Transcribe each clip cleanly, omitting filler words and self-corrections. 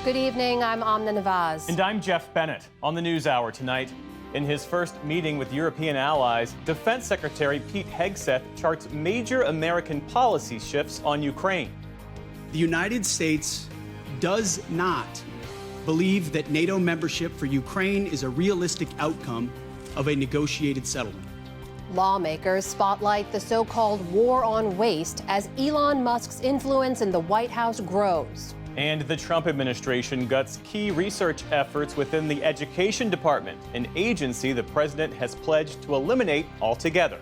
Good evening, I'm Amna Nawaz. And I'm Jeff Bennett. On the NewsHour tonight, in his first meeting with European allies, Defense Secretary Pete Hegseth charts major American policy shifts on Ukraine. The United States does not believe that NATO membership for Ukraine is a realistic outcome of a negotiated settlement. Lawmakers spotlight the so-called war on waste as Elon Musk's influence in the White House grows. And the Trump administration guts key research efforts within the Education Department, an agency the president has pledged to eliminate altogether.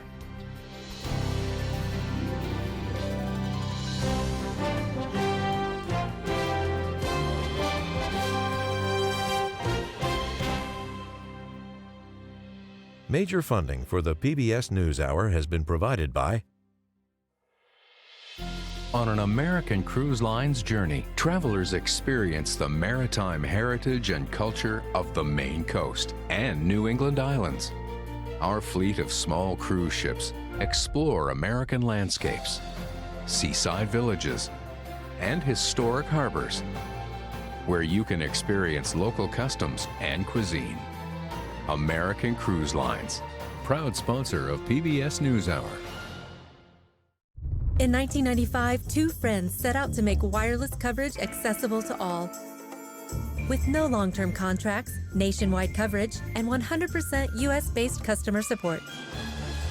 Major funding for the PBS NewsHour has been provided by... On an American Cruise Line's journey, travelers experience the maritime heritage and culture of the Maine coast and New England islands. Our fleet of small cruise ships explore American landscapes, seaside villages, and historic harbors, where you can experience local customs and cuisine. American Cruise Lines, proud sponsor of PBS NewsHour. In 1995, two friends set out to make wireless coverage accessible to all. With no long-term contracts, nationwide coverage, and 100% US-based customer support.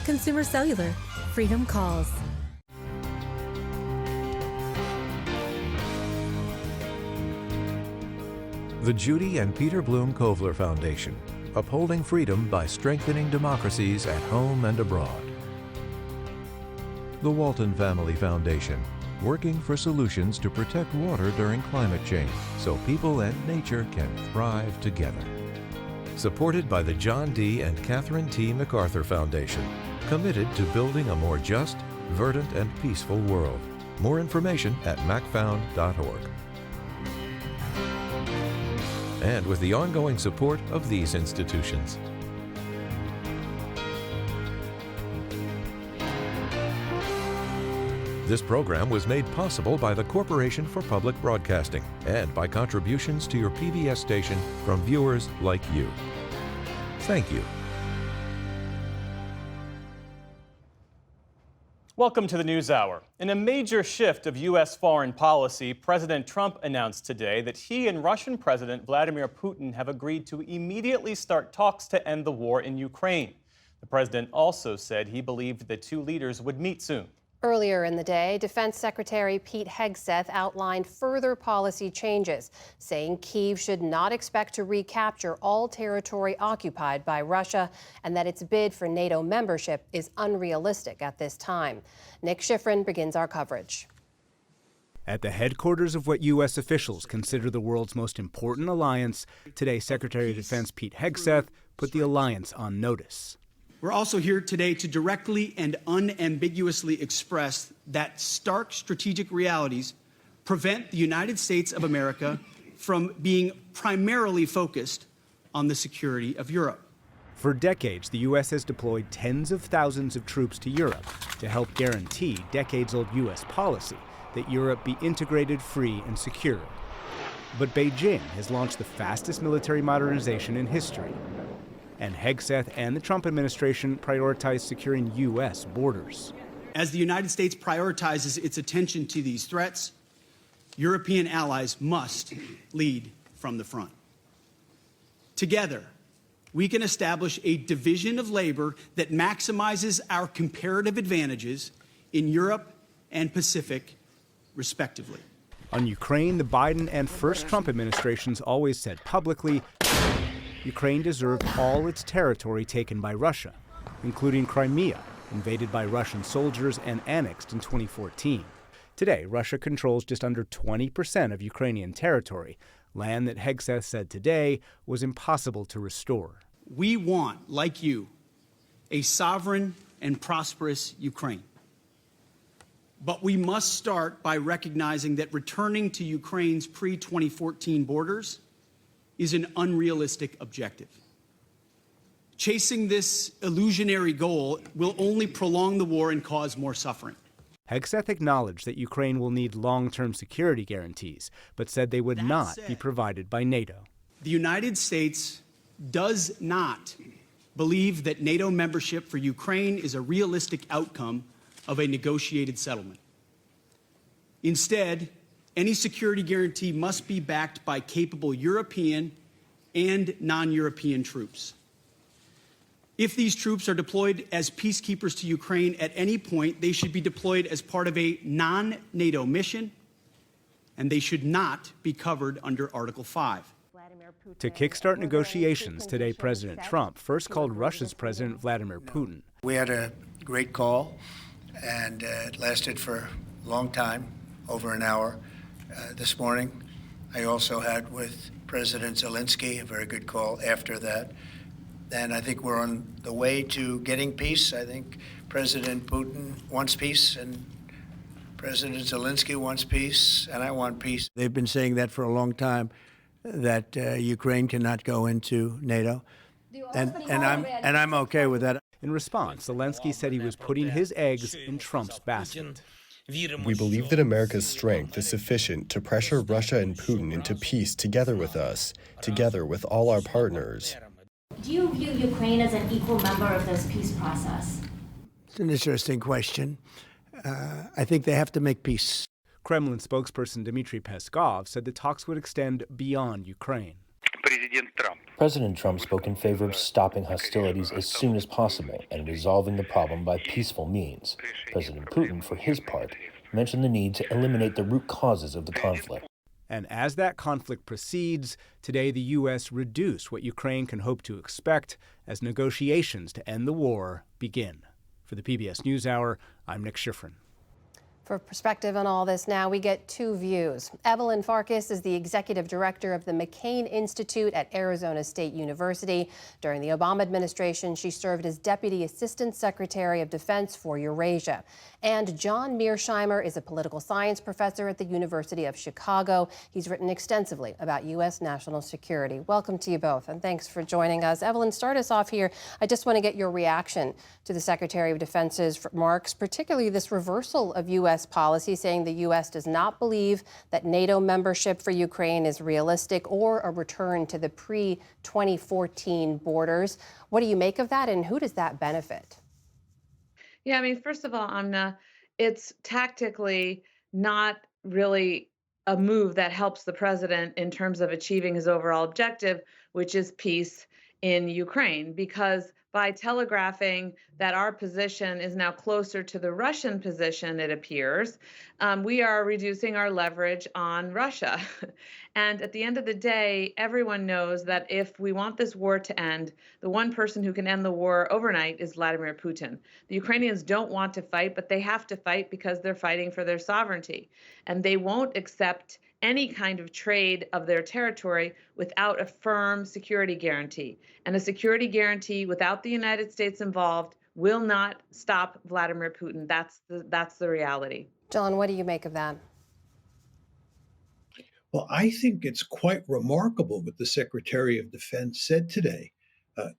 Consumer Cellular, freedom calls. The Judy and Peter Bloom Kovler Foundation, upholding freedom by strengthening democracies at home and abroad. The Walton Family Foundation, working for solutions to protect water during climate change so people and nature can thrive together. Supported by the John D. and Catherine T. MacArthur Foundation, committed to building a more just, verdant, and peaceful world. More information at macfound.org. And with the ongoing support of these institutions. This program was made possible by the Corporation for Public Broadcasting and by contributions to your PBS station from viewers like you. Thank you. Welcome to the NewsHour. In a major shift of U.S. foreign policy, President Trump announced today that he and Russian President Vladimir Putin have agreed to immediately start talks to end the war in Ukraine. The president also said he believed the two leaders would meet soon. Earlier in the day, Defense Secretary Pete Hegseth outlined further policy changes, saying Kyiv should not expect to recapture all territory occupied by Russia and that its bid for NATO membership is unrealistic at this time. Nick Schifrin begins our coverage. At the headquarters of what U.S. officials consider the world's most important alliance, today Secretary of Defense Pete Hegseth put the alliance on notice. We're also here today to directly and unambiguously express that stark strategic realities prevent the United States of America from being primarily focused on the security of Europe. For decades, the U.S. has deployed tens of thousands of troops to Europe to help guarantee decades-old U.S. policy that Europe be integrated, free, and secure. But Beijing has launched the fastest military modernization in history. And Hegseth and the Trump administration prioritize securing U.S. borders. As the United States prioritizes its attention to these threats, European allies must lead from the front. Together, we can establish a division of labor that maximizes our comparative advantages in Europe and Pacific, respectively. On Ukraine, the Biden and first Trump administrations always said publicly Ukraine deserved all its territory taken by Russia, including Crimea, invaded by Russian soldiers and annexed in 2014. Today, Russia controls just under 20% of Ukrainian territory, land that Hegseth said today was impossible to restore. We want, like you, a sovereign and prosperous Ukraine. But we must start by recognizing that returning to Ukraine's pre-2014 borders is an unrealistic objective. Chasing this illusionary goal will only prolong the war and cause more suffering. Hegseth acknowledged that Ukraine will need long-term security guarantees, but said they would not be provided by NATO. The United States does not believe that NATO membership for Ukraine is a realistic outcome of a negotiated settlement. Instead, any security guarantee must be backed by capable European and non-European troops. If these troops are deployed as peacekeepers to Ukraine at any point, they should be deployed as part of a non-NATO mission, and they should not be covered under Article 5. To kickstart negotiations today, President Trump first called Russia's President Vladimir Putin. We had a great call, and it lasted for a long time, over an hour. This morning, I also had with President Zelensky a very good call after that. And I think we're on the way to getting peace. I think President Putin wants peace, and President Zelensky wants peace, and I want peace. They've been saying that for a long time, that Ukraine cannot go into NATO, and I'm okay with that. In response, Zelensky said he was putting his eggs in Trump's basket. We believe that America's strength is sufficient to pressure Russia and Putin into peace together with us, together with all our partners. Do you view Ukraine as an equal member of this peace process? It's an interesting question. I think they have to make peace. Kremlin spokesperson Dmitry Peskov said the talks would extend beyond Ukraine. President Trump spoke in favor of stopping hostilities as soon as possible and resolving the problem by peaceful means. President Putin, for his part, mentioned the need to eliminate the root causes of the conflict. And as that conflict proceeds, today the U.S. reduced what Ukraine can hope to expect as negotiations to end the war begin. For the PBS NewsHour, I'm Nick Schifrin. For perspective on all this now, we get two views. Evelyn Farkas is the executive director of the McCain Institute at Arizona State University. During the Obama administration, she served as Deputy Assistant Secretary of Defense for Eurasia. And John Mearsheimer is a political science professor at the University of Chicago. He's written extensively about U.S. national security. Welcome to you both, and thanks for joining us. Evelyn, start us off here. I just want to get your reaction to the Secretary of Defense's remarks, particularly this reversal of U.S. policy, saying the U.S. does not believe that NATO membership for Ukraine is realistic or a return to the pre-2014 borders. What do you make of that, and who does that benefit? Yeah, I mean, first of all, Amna, it's tactically not really a move that helps the president in terms of achieving his overall objective, which is peace in Ukraine, because by telegraphing that our position is now closer to the Russian position, it appears, we are reducing our leverage on Russia. And at the end of the day, everyone knows that if we want this war to end, the one person who can end the war overnight is Vladimir Putin. The Ukrainians don't want to fight, but they have to fight because they're fighting for their sovereignty. And they won't accept any kind of trade of their territory without a firm security guarantee. And a security guarantee without the United States involved will not stop Vladimir Putin. That's the reality. John, what do you make of that? Well, I think it's quite remarkable what the Secretary of Defense said today.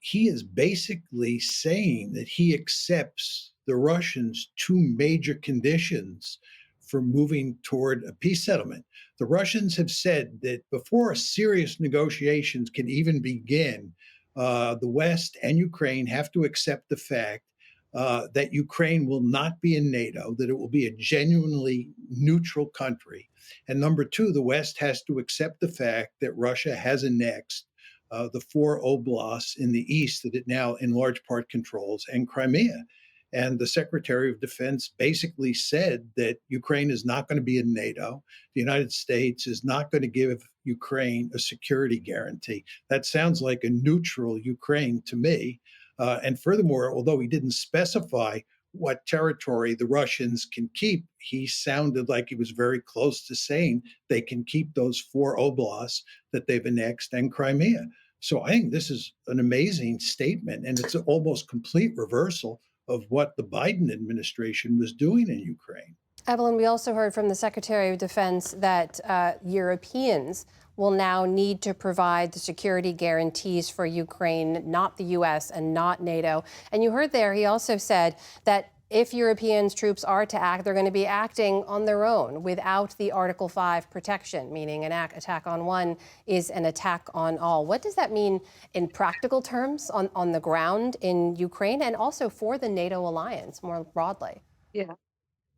He is basically saying that he accepts the Russians' two major conditions for moving toward a peace settlement. The Russians have said that before serious negotiations can even begin, the West and Ukraine have to accept the fact that Ukraine will not be in NATO, that it will be a genuinely neutral country. And number two, the West has to accept the fact that Russia has annexed the 4 oblasts in the east that it now in large part controls, and Crimea. And the Secretary of Defense basically said that Ukraine is not going to be in NATO. The United States is not going to give Ukraine a security guarantee. That sounds like a neutral Ukraine to me. And furthermore, although he didn't specify what territory the Russians can keep, he sounded like he was very close to saying they can keep those 4 oblasts that they've annexed and Crimea. So I think this is an amazing statement, and it's an almost complete reversal of what the Biden administration was doing in Ukraine. Evelyn, we also heard from the Secretary of Defense that Europeans will now need to provide the security guarantees for Ukraine, not the U.S. and not NATO. And you heard there, he also said that if European troops are to act, they're going to be acting on their own without the Article 5 protection, meaning an attack on one is an attack on all. What does that mean in practical terms on the ground in Ukraine and also for the NATO alliance more broadly? Yeah.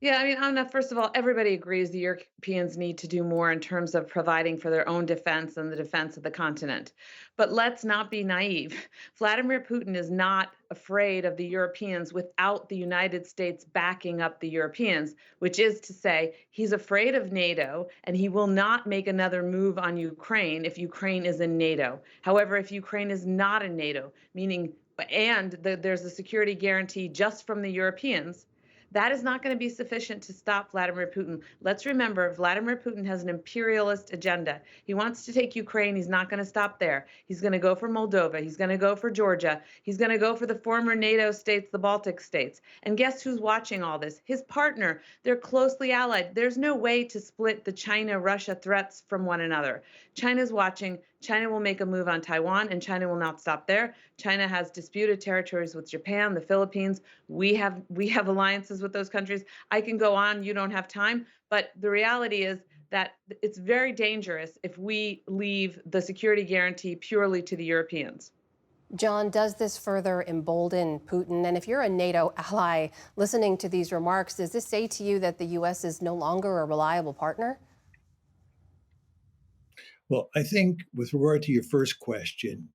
Yeah, I mean, Amna, first of all, everybody agrees the Europeans need to do more in terms of providing for their own defense and the defense of the continent. But let's not be naive. Vladimir Putin is not afraid of the Europeans without the United States backing up the Europeans, which is to say, he's afraid of NATO and he will not make another move on Ukraine if Ukraine is in NATO. However, if Ukraine is not in NATO, meaning, there's a security guarantee just from the Europeans, that is not going to be sufficient to stop Vladimir Putin. Let's remember, Vladimir Putin has an imperialist agenda. He wants to take Ukraine. He's not going to stop there. He's going to go for Moldova. He's going to go for Georgia. He's going to go for the former NATO states, the Baltic states. And guess who's watching all this? His partner. They're closely allied. There's no way to split the China-Russia threats from one another. China's watching. China will make a move on Taiwan, and China will not stop there. China has disputed territories with Japan, the Philippines. We have alliances with those countries. I can go on. You don't have time. But the reality is that it's very dangerous if we leave the security guarantee purely to the Europeans. John, does this further embolden Putin? And if you're a NATO ally listening to these remarks, does this say to you that the U.S. is no longer a reliable partner? Well, I think with regard to your first question,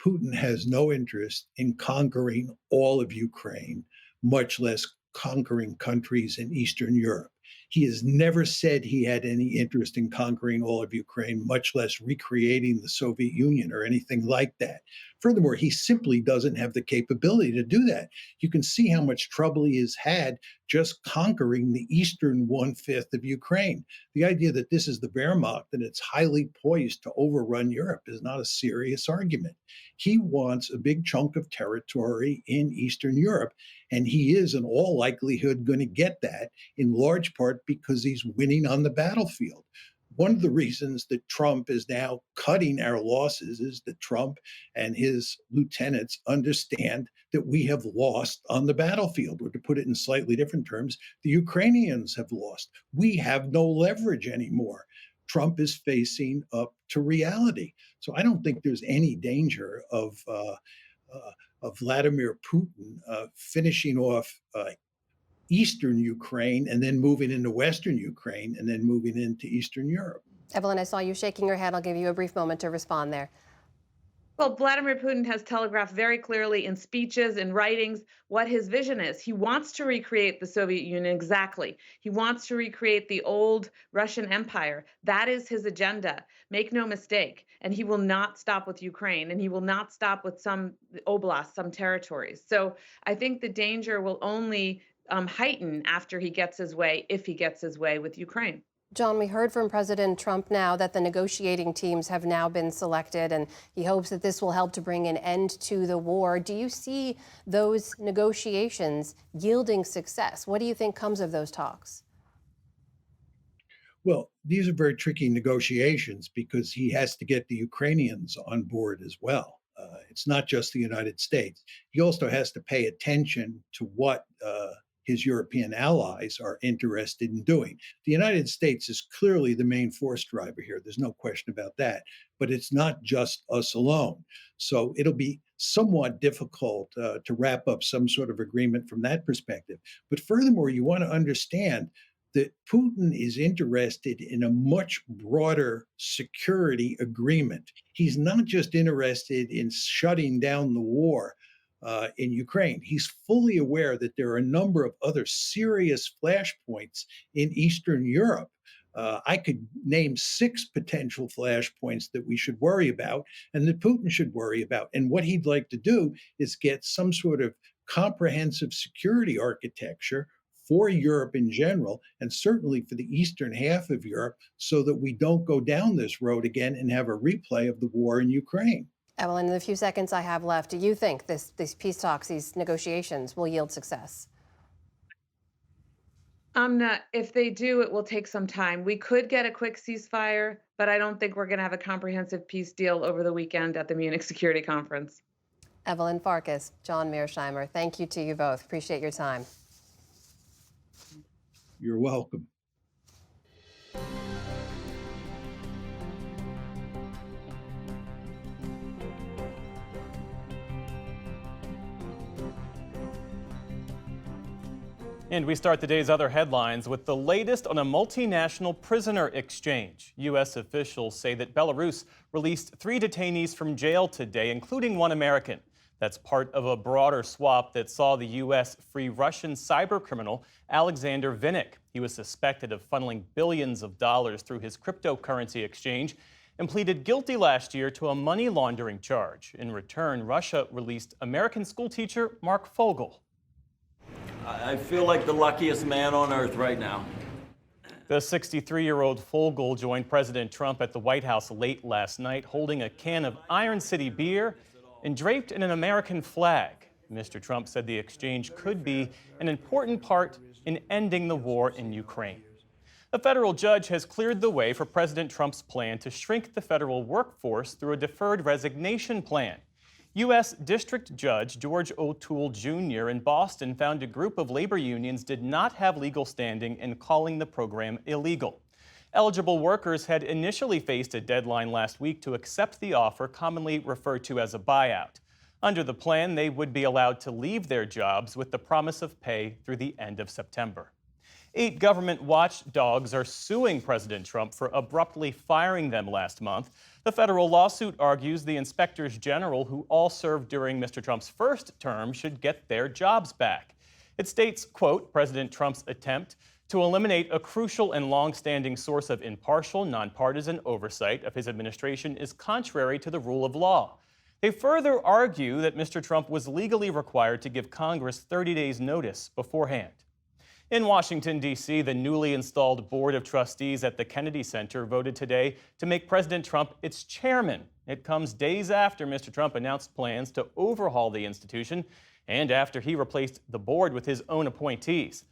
Putin has no interest in conquering all of Ukraine, much less conquering countries in Eastern Europe. He has never said he had any interest in conquering all of Ukraine, much less recreating the Soviet Union or anything like that. Furthermore, he simply doesn't have the capability to do that. You can see how much trouble he has had just conquering the eastern 1/5 of Ukraine. The idea that this is the Wehrmacht and it's highly poised to overrun Europe is not a serious argument. He wants a big chunk of territory in Eastern Europe, and he is in all likelihood going to get that, in large part because he's winning on the battlefield. One of the reasons that Trump is now cutting our losses is that Trump and his lieutenants understand that we have lost on the battlefield. Or to put it in slightly different terms, the Ukrainians have lost. We have no leverage anymore. Trump is facing up to reality. So I don't think there's any danger of Vladimir Putin finishing off Eastern Ukraine and then moving into Western Ukraine and then moving into Eastern Europe. Evelyn, I saw you shaking your head. I'll give you a brief moment to respond there. Well, Vladimir Putin has telegraphed very clearly in speeches and writings what his vision is. He wants to recreate the Soviet Union exactly. He wants to recreate the old Russian Empire. That is his agenda. Make no mistake. And he will not stop with Ukraine, and he will not stop with some oblasts, some territories. So I think the danger will only heighten after he gets his way, if he gets his way with Ukraine. John, we heard from President Trump now that the negotiating teams have now been selected, and he hopes that this will help to bring an end to the war. Do you see those negotiations yielding success? What do you think comes of those talks? Well, these are very tricky negotiations because he has to get the Ukrainians on board as well. It's not just the United States. He also has to pay attention to what his European allies are interested in doing. The United States is clearly the main force driver here. There's no question about that. But it's not just us alone. So it'll be somewhat difficult to wrap up some sort of agreement from that perspective. But furthermore, you want to understand that Putin is interested in a much broader security agreement. He's not just interested in shutting down the war in Ukraine. He's fully aware that there are a number of other serious flashpoints in Eastern Europe. I could name 6 potential flashpoints that we should worry about and that Putin should worry about. And what he'd like to do is get some sort of comprehensive security architecture for Europe in general, and certainly for the eastern half of Europe, so that we don't go down this road again and have a replay of the war in Ukraine. Evelyn, in the few seconds I have left, do you think these peace talks, these negotiations will yield success? If they do, it will take some time. We could get a quick ceasefire, but I don't think we're going to have a comprehensive peace deal over the weekend at the Munich Security Conference. Evelyn Farkas, John Mearsheimer, thank you to you both. Appreciate your time. You're welcome. And we start the day's other headlines with the latest on a multinational prisoner exchange. U.S. officials say that Belarus released 3 detainees from jail today, including 1 American. That's part of a broader swap that saw the U.S. free Russian cybercriminal Alexander Vinnik. He was suspected of funneling billions of dollars through his cryptocurrency exchange and pleaded guilty last year to a money laundering charge. In return, Russia released American schoolteacher Mark Fogel. I feel like the luckiest man on earth right now. The 63-year-old Fogel joined President Trump at the White House late last night, holding a can of Iron City beer and draped in an American flag. Mr. Trump said the exchange could be an important part in ending the war in Ukraine. A federal judge has cleared the way for President Trump's plan to shrink the federal workforce through a deferred resignation plan. U.S. District Judge George O'Toole Jr. in Boston found a group of labor unions did not have legal standing in calling the program illegal. Eligible workers had initially faced a deadline last week to accept the offer, commonly referred to as a buyout. Under the plan, they would be allowed to leave their jobs with the promise of pay through the end of September. 8 government watchdogs are suing President Trump for abruptly firing them last month. The federal lawsuit argues the inspectors general who all served during Mr. Trump's first term should get their jobs back. It states, quote, President Trump's attempt to eliminate a crucial and long-standing source of impartial, nonpartisan oversight of his administration is contrary to the rule of law. They further argue that Mr. Trump was legally required to give Congress 30 days' notice beforehand. In Washington, D.C., the newly installed Board of Trustees at the Kennedy Center voted today to make President Trump its chairman. It comes days after Mr. Trump announced plans to overhaul the institution and after he replaced the board with his own appointees.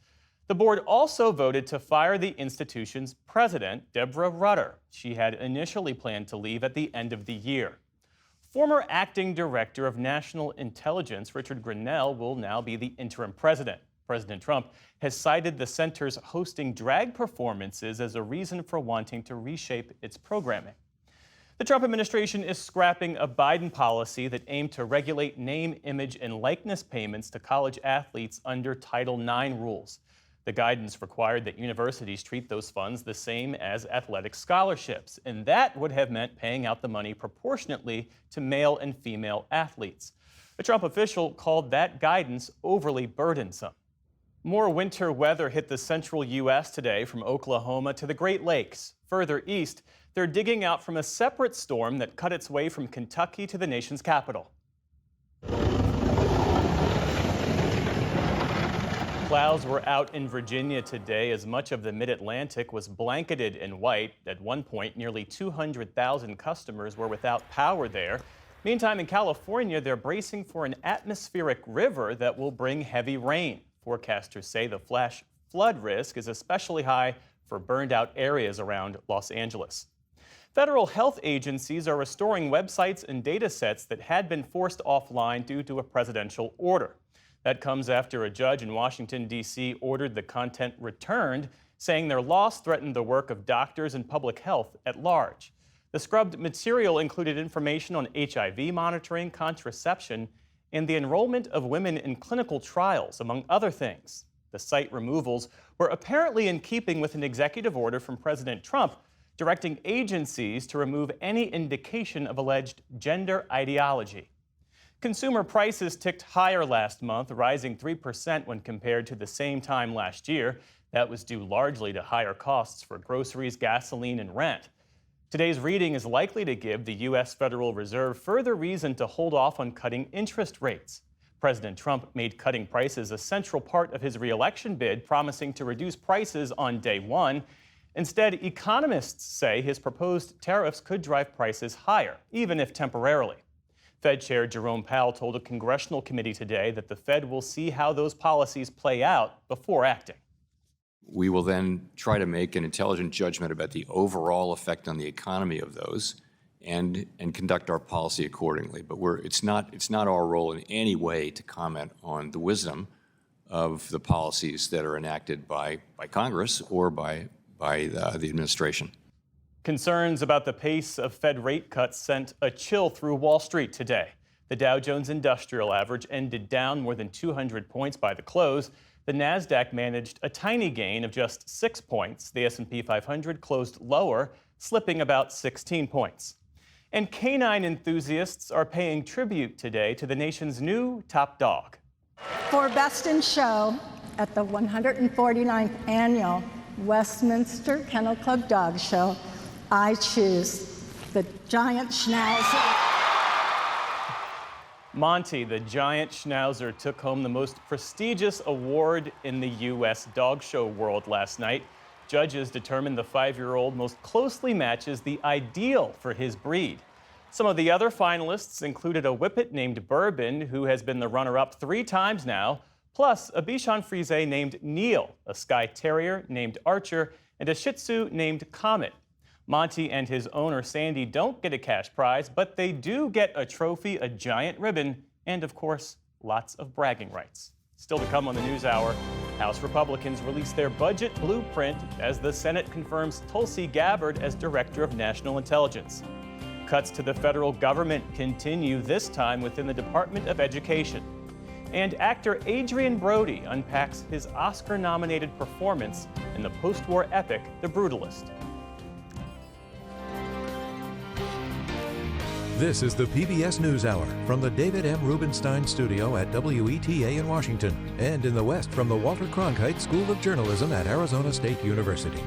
The board also voted to fire the institution's president, Deborah Rutter. She had initially planned to leave at the end of the year. Former acting director of national intelligence, Richard Grenell, will now be the interim president. President Trump has cited the center's hosting drag performances as a reason for wanting to reshape its programming. The Trump administration is scrapping a Biden policy that aimed to regulate name, image, and likeness payments to college athletes under Title IX rules. The guidance required that universities treat those funds the same as athletic scholarships, and that would have meant paying out the money proportionately to male and female athletes. A Trump official called that guidance overly burdensome. More winter weather hit the central U.S. today, from Oklahoma to the Great Lakes. Further east, they're digging out from a separate storm that cut its way from Kentucky to the nation's capital. Clouds were out in Virginia today as much of the mid-Atlantic was blanketed in white. At one point, nearly 200,000 customers were without power there. Meantime, in California, they're bracing for an atmospheric river that will bring heavy rain. Forecasters say the flash flood risk is especially high for burned-out areas around Los Angeles. Federal health agencies are restoring websites and data sets that had been forced offline due to a presidential order. That comes after a judge in Washington, D.C. ordered the content returned, saying their loss threatened the work of doctors and public health at large. The scrubbed material included information on HIV monitoring, contraception, and the enrollment of women in clinical trials, among other things. The site removals were apparently in keeping with an executive order from President Trump directing agencies to remove any indication of alleged gender ideology. Consumer prices ticked higher last month, rising 3% when compared to the same time last year. That was due largely to higher costs for groceries, gasoline, and rent. Today's reading is likely to give the U.S. Federal Reserve further reason to hold off on cutting interest rates. President Trump made cutting prices a central part of his re-election bid, promising to reduce prices on day one. Instead, economists say his proposed tariffs could drive prices higher, even if temporarily. Fed Chair Jerome Powell told a congressional committee today that the Fed will see how those policies play out before acting. We will then try to make an intelligent judgment about the overall effect on the economy of those and conduct our policy accordingly. But it's not our role in any way to comment on the wisdom of the policies that are enacted by Congress or by the administration. Concerns about the pace of Fed rate cuts sent a chill through Wall Street today. The Dow Jones Industrial Average ended down more than 200 points by the close. The Nasdaq managed a tiny gain of just 6 points. The S&P 500 closed lower, slipping about 16 points. And canine enthusiasts are paying tribute today to the nation's new top dog. For Best in Show at the 149th Annual Westminster Kennel Club Dog Show, I choose the Giant Schnauzer. Monty, the giant schnauzer, took home the most prestigious award in the U.S. dog show world last night. Judges determined the 5-year-old most closely matches the ideal for his breed. Some of the other finalists included a Whippet named Bourbon, who has been the runner-up 3 times now, plus a Bichon Frise named Neil, a Skye Terrier named Archer, and a Shih Tzu named Comet. Monty and his owner, Sandy, don't get a cash prize, but they do get a trophy, a giant ribbon, and, of course, lots of bragging rights. Still to come on the NewsHour, House Republicans release their budget blueprint as the Senate confirms Tulsi Gabbard as Director of National Intelligence. Cuts to the federal government continue, this time within the Department of Education. And actor Adrian Brody unpacks his Oscar-nominated performance in the post-war epic, The Brutalist. This is the PBS NewsHour from the David M. Rubenstein Studio at WETA in Washington, and in the West from the Walter Cronkite School of Journalism at Arizona State University.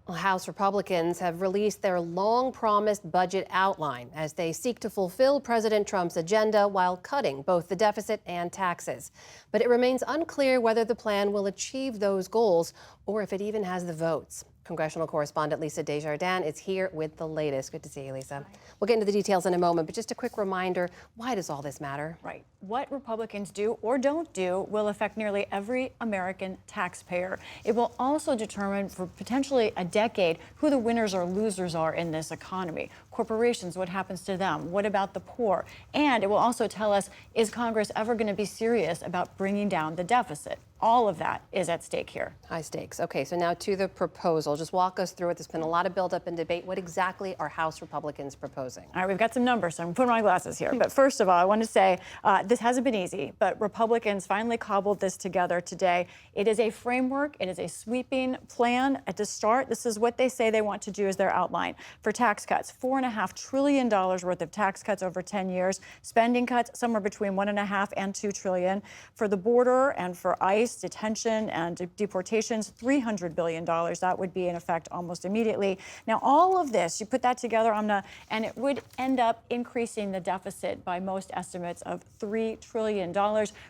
House Republicans have released their long-promised budget outline as they seek to fulfill President Trump's agenda while cutting both the deficit and taxes. But it remains unclear whether the plan will achieve those goals or if it even has the votes. Congressional correspondent Lisa Desjardins is here with the latest. Good to see you, Lisa. Hi. We'll get into the details in a moment, but just a quick reminder, why does all this matter? Right. What Republicans do or don't do will affect nearly every American taxpayer. It will also determine for potentially a decade who the winners or losers are in this economy. Corporations, what happens to them? What about the poor? And it will also tell us, is Congress ever going to be serious about bringing down the deficit? All of that is at stake here. High stakes. Okay, so now to the proposal. Just walk us through it. There's been a lot of buildup and debate. What exactly are House Republicans proposing? All right, we've got some numbers, so I'm putting my glasses here. But first of all, I want to say this hasn't been easy, but Republicans finally cobbled this together today. It is a framework. It is a sweeping plan. At the start, this is what they say they want to do as their outline. For tax cuts, $4.5 trillion worth of tax cuts over 10 years. Spending cuts, somewhere between $1.5 and $2 trillion. For the border and for ICE, detention and deportations, $300 billion. That would be in effect almost immediately. Now, all of this, you put that together, Amna, and it would end up increasing the deficit by most estimates of $3 trillion.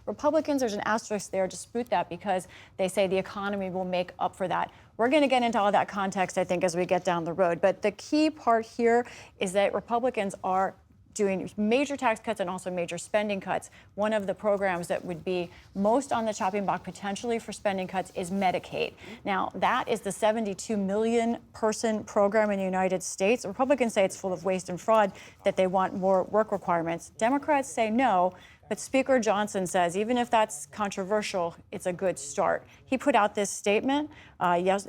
Republicans, there's an asterisk there, dispute that because they say the economy will make up for that. We're going to get into all that context, I think, as we get down the road. But the key part here is that Republicans are doing major tax cuts and also major spending cuts. One of the programs that would be most on the chopping block potentially for spending cuts is Medicaid. Now, that is the 72 million person program in the United States. Republicans say it's full of waste and fraud, that they want more work requirements. Democrats say no. But Speaker Johnson says even if that's controversial, it's a good start. He put out this statement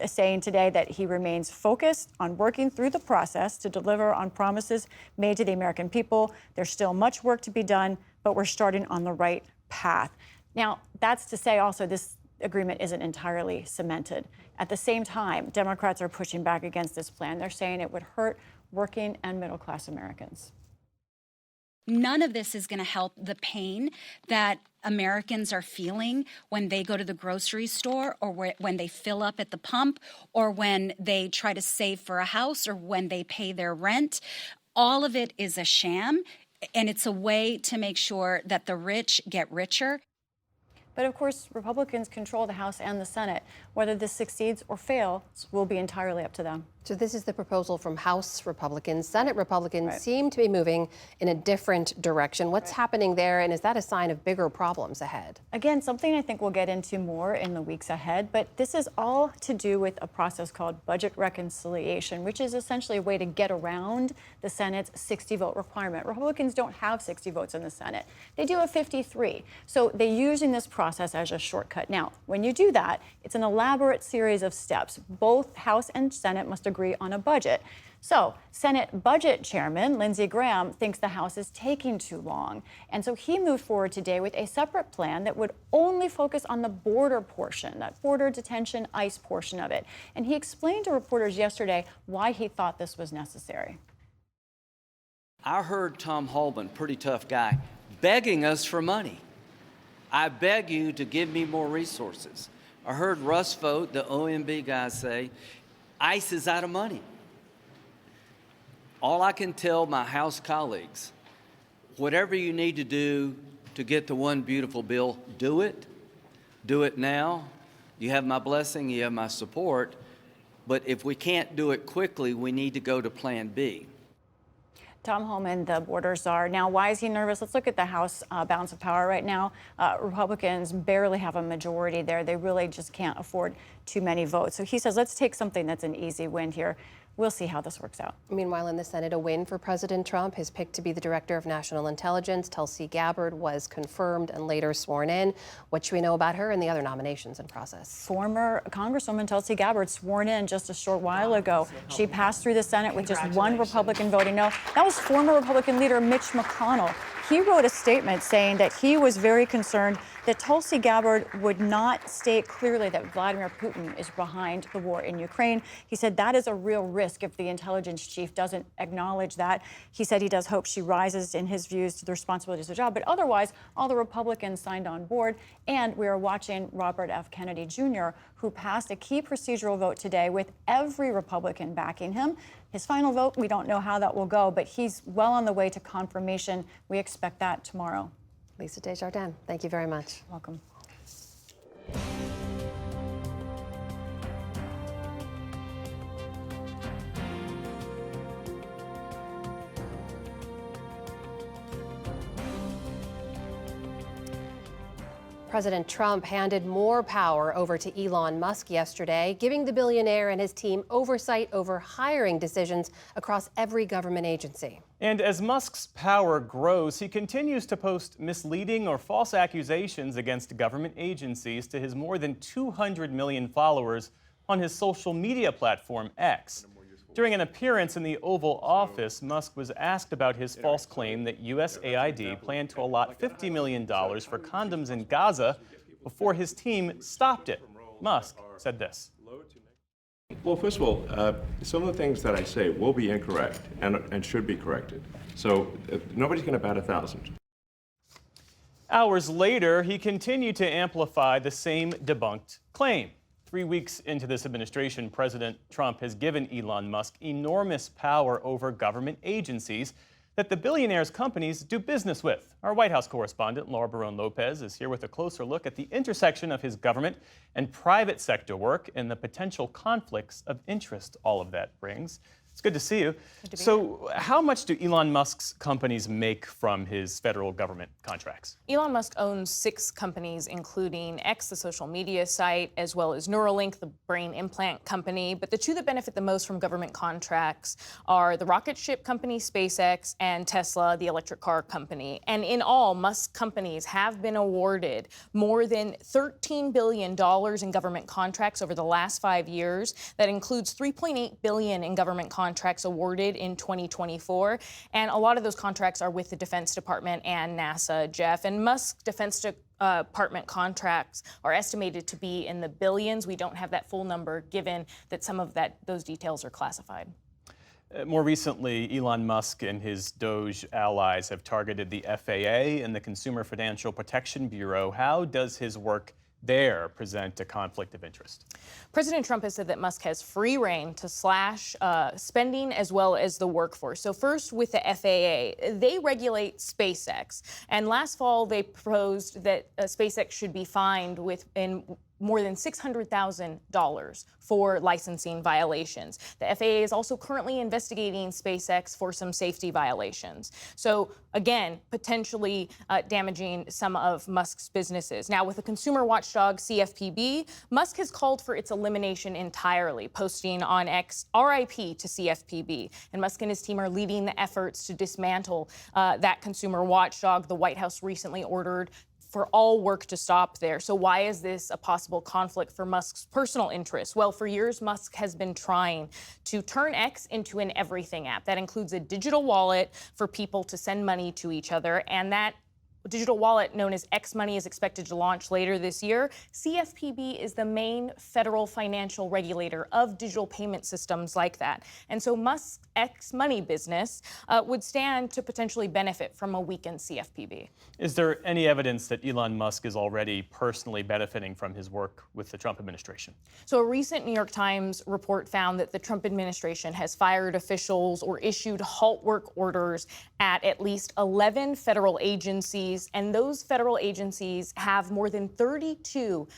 saying today that he remains focused on working through the process to deliver on promises made to the American people. There's still much work to be done, but we're starting on the right path. Now, that's to say also this agreement isn't entirely cemented. At the same time, Democrats are pushing back against this plan. They're saying it would hurt working and middle-class Americans. None of this is going to help the pain that Americans are feeling when they go to the grocery store or when they fill up at the pump or when they try to save for a house or when they pay their rent. All of it is a sham, and it's a way to make sure that the rich get richer. But of course, Republicans control the House and the Senate. Whether this succeeds or fails will be entirely up to them. So this is the proposal from House Republicans. Senate Republicans seem to be moving in a different direction. What's happening there, and is that a sign of bigger problems ahead? Again, something I think we'll get into more in the weeks ahead, but this is all to do with a process called budget reconciliation, which is essentially a way to get around the Senate's 60-vote requirement. Republicans don't have 60 votes in the Senate. They do have 53. So they're using this process as a shortcut. Now, when you do that, it's an elaborate series of steps. Both House and Senate must agree on a budget. So Senate Budget Chairman Lindsey Graham thinks the House is taking too long. And so he moved forward today with a separate plan that would only focus on the border portion, that border detention ICE portion of it. And he explained to reporters yesterday why he thought this was necessary. I heard Tom Holman, pretty tough guy, begging us for money. I beg you to give me more resources. I heard Russ Vought, the OMB guy, say, ICE is out of money. All I can tell my House colleagues, whatever you need to do to get the one beautiful bill, do it. Do it now. You have my blessing, you have my support. But if we can't do it quickly, we need to go to Plan B. Tom Holman, the border czar. Now, why is he nervous? Let's look at the House balance of power right now. Republicans barely have a majority there. They really just can't afford too many votes. So he says, let's take something that's an easy win here. We'll see how this works out. Meanwhile, in the Senate, a win for President Trump. His pick to be the Director of National Intelligence, Tulsi Gabbard, was confirmed and later sworn in. What should we know about her and the other nominations in process? Former Congresswoman Tulsi Gabbard sworn in just a short while ago. She passed through the Senate with just one Republican voting no. That was former Republican leader Mitch McConnell. He wrote a statement saying that he was very concerned that Tulsi Gabbard would not state clearly that Vladimir Putin is behind the war in Ukraine. He said that is a real risk if the intelligence chief doesn't acknowledge that. He said he does hope she rises, in his views, to the responsibilities of the job. But otherwise, all the Republicans signed on board. And we are watching Robert F. Kennedy Jr., who passed a key procedural vote today with every Republican backing him. His final vote, we don't know how that will go, but he's well on the way to confirmation. We expect that tomorrow. Lisa Desjardins, thank you very much. Welcome. President Trump handed more power over to Elon Musk yesterday, giving the billionaire and his team oversight over hiring decisions across every government agency. And as Musk's power grows, he continues to post misleading or false accusations against government agencies to his more than 200 million followers on his social media platform, X. During an appearance in the Oval Office, Musk was asked about his false claim that USAID planned to allot $50 million for condoms in Gaza before his team stopped it. Musk said this. Well, first of all, some of the things that I say will be incorrect and should be corrected. So nobody's going to bat 1,000. Hours later, he continued to amplify the same debunked claim. 3 weeks into this administration, President Trump has given Elon Musk enormous power over government agencies that the billionaire's companies do business with. Our White House correspondent, Laura Barron Lopez, is here with a closer look at the intersection of his government and private sector work and the potential conflicts of interest all of that brings. It's good to see you. So how much do Elon Musk's companies make from his federal government contracts? Elon Musk owns 6 companies, including X, the social media site, as well as Neuralink, the brain implant company. But the two that benefit the most from government contracts are the rocket ship company, SpaceX, and Tesla, the electric car company. And in all, Musk companies have been awarded more than $13 billion in government contracts over the last 5 years. That includes $3.8 billion in government contracts awarded in 2024. And a lot of those contracts are with the Defense Department and NASA, Jeff. And Musk's Defense Department contracts are estimated to be in the billions. We don't have that full number, given that some of those details are classified. More recently, Elon Musk and his Doge allies have targeted the FAA and the Consumer Financial Protection Bureau. How does his work there present a conflict of interest? President Trump has said that Musk has free rein to slash spending as well as the workforce. So first with the FAA, they regulate SpaceX. And last fall, they proposed that SpaceX should be fined more than $600,000 for licensing violations. The FAA is also currently investigating SpaceX for some safety violations. So again, potentially damaging some of Musk's businesses. Now, with the consumer watchdog CFPB, Musk has called for its elimination entirely, posting on X, RIP to CFPB. And Musk and his team are leading the efforts to dismantle that consumer watchdog. The White House recently ordered for all work to stop there. So why is this a possible conflict for Musk's personal interests? Well, for years, Musk has been trying to turn X into an everything app. That includes a digital wallet for people to send money to each other, and that digital wallet known as X Money is expected to launch later this year. CFPB is the main federal financial regulator of digital payment systems like that. And so Musk's X Money business would stand to potentially benefit from a weakened CFPB. Is there any evidence that Elon Musk is already personally benefiting from his work with the Trump administration? So a recent New York Times report found that the Trump administration has fired officials or issued halt work orders at least 11 federal agencies. And those federal agencies have more than 32